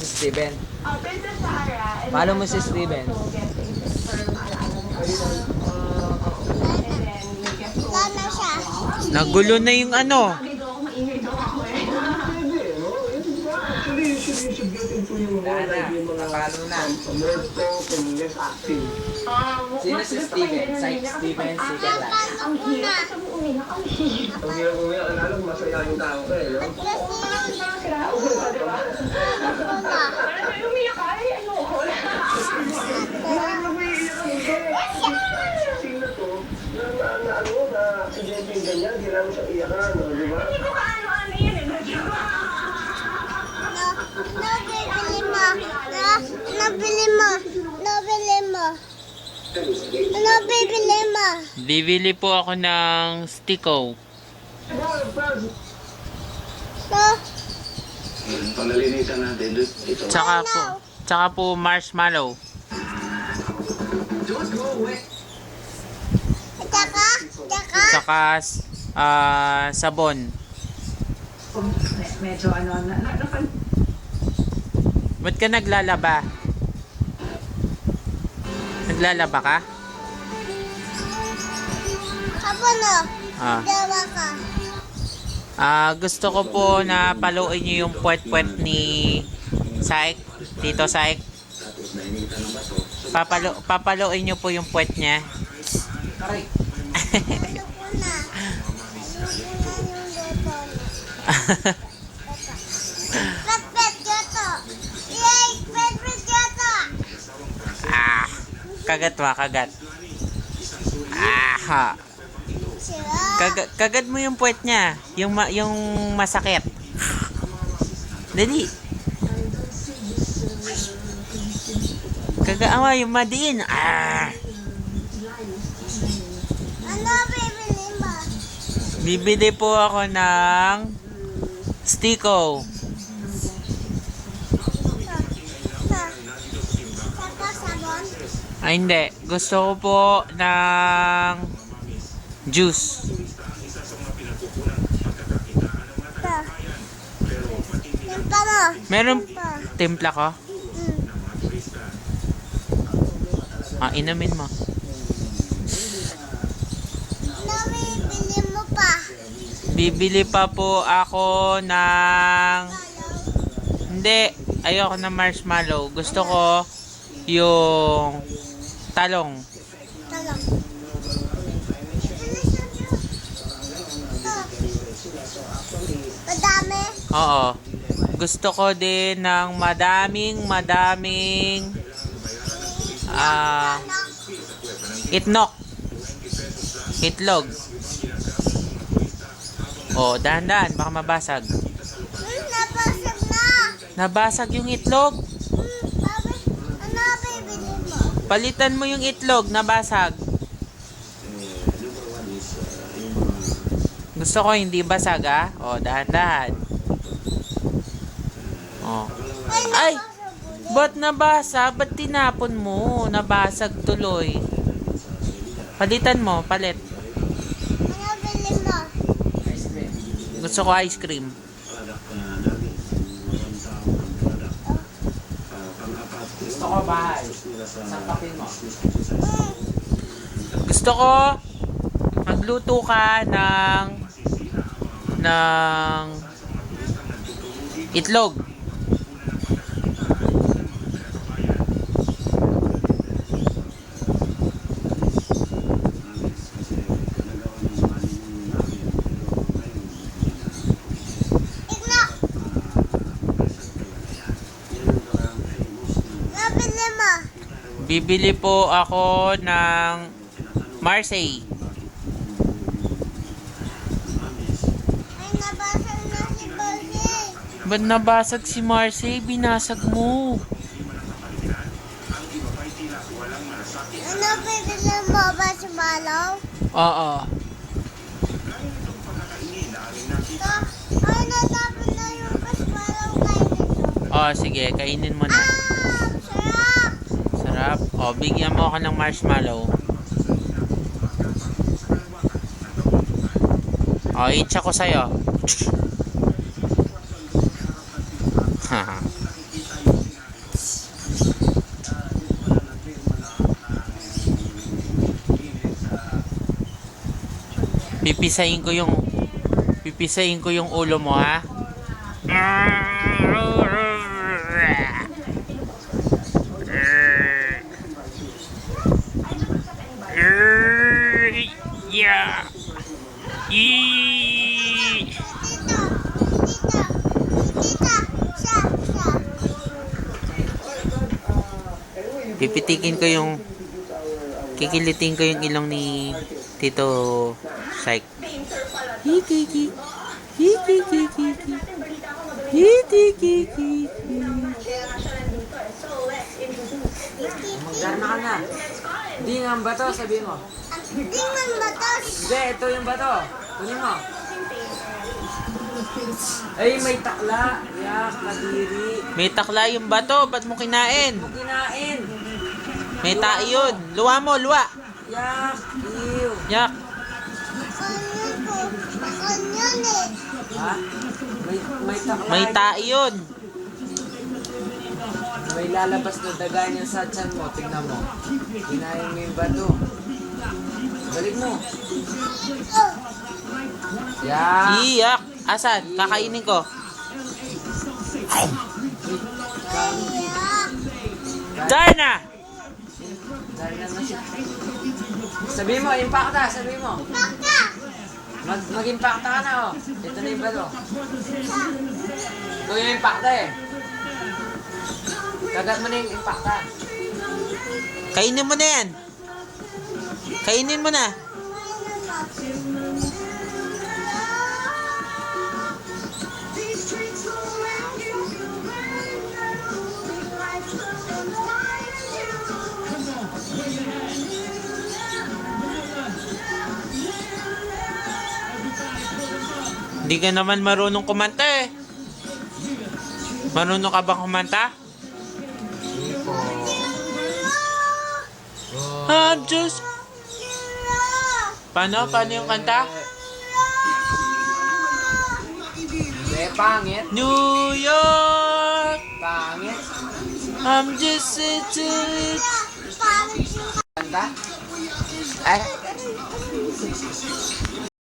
Steven. Princess Sarah. Follow mo si Steven. Lana siya. Nagulo na yung ano. Napalo na. Sino si Steven? Steven Sigala. Ang hirap sa umiyak. Ang hirap. Ang hirap lalo masaya yung tao ka eh, no? Parang may umiyak ka. Ay, ayoko. Sino to? Na aksidente yung ganyan, di namin siya iyakan, no? Di ba? Hindi ko kaano-ano yan eh. Nabili mo. Nabili mo. Nabili mo. Nabili mo. Bibili po ako ng stiko. No. Panalinitan natin dito. Tsaka po marshmallow. Tsaka. Tsaka sabon. Medyo ano, Ba't ka naglalaba? Naglalaba ka? Sabon o. Ah. Dawa ka. Gusto ko po na paluin niyo yung puwet-puwet ni Saik, Tito Saik. Papaluin niyo po yung puwet niya. Aray. Ano ko na? Ano ko na yung luto na? Pet gato. Yay! Pet gato. Kagat ba? Kagat. Ha. Sira. Kagat mo yung puwet niya. Yung masakit. Dali. Kagaawa yung madiin. Ano bibili mo? Bibili po ako ng stiko. Saka sabon. Ay hindi. Gusto ko po ng juice. Ito. Timpa mo. Meron Timpa. timpla ko? Inumin mo. Ano bibili mo pa? Bibili pa po ako ng... Hindi. Ayoko ng marshmallow. Gusto ko yung talong. Talong. Madami. Oo. Gusto ko din ng madaming itnok. Itlog. Dahan-dahan. Baka mabasag. Nabasag na. Nabasag yung itlog. Ano bibili mo? Palitan mo yung itlog. Nabasag. Gusto ko hindi basag dahan-dahan. Ay! Ba't nabasa? Ba't tinapon mo? Nabasag tuloy. Palitan mo. Palit. Ano bili mo? Ice cream. Gusto ko ice cream. Gusto ko bahay. Sampakin mo. Gusto ko magluto ka ng itlog. Igno. Ano bili mo? Bibili po ako ng Marseille. Ay, nabasag na si Bossy. Ba't nabasag si Marseille? Binasag mo. Ano bibili mo? Marshmallow? Oo. Ito. Ay, natapon na yung marshmallow kainin ko. Sige. Kainin mo na. Sarap. Sarap. Bigyan mo ako ng marshmallow. Itcha ko sa'yo. Haha. Pipisahin ko yung ulo mo, ha? Yeah. Yee. Pipitikin ko yung kikilitin ko yung ilong ni Tito Syke. Hikiki. Hikiki. Hikiki. Magdarna ka na. Hindi nga ang bato, sabihin mo. Hindi man batas. Hindi, ito yung bato. Kunin mo. Ay, may takla. Yak, kadiri. May takla yung bato, ba't mo kinain? Mo kinain. May tae yun. Luwa mo, luwa. Yak, ew. Yak. Kanyan ko. Kanyan eh. Ha? May takla. May tae yun. May lalabas na daga niya sa tiyan mo. Tignan mo. Kinain mo yung bato. Balik mo. Yak. Iyak. Asan? Kakainin ko. Darna! Darna na siya. Sabihin mo, impacta. Sabihin mo. Baka. Mag-impacta ka na, oh. Ito na yung bato. Ito yung impacta eh. Kagat mo na yung impacta. Kainin mo na yan. Kainin mo na. Hindi ka naman marunong kumanta eh. Marunong ka bang kumanta? I'm just... Paano? Paano yung kanta? Hindi, pangit. New York! Pangit. I'm just into it. Kanta? Eh?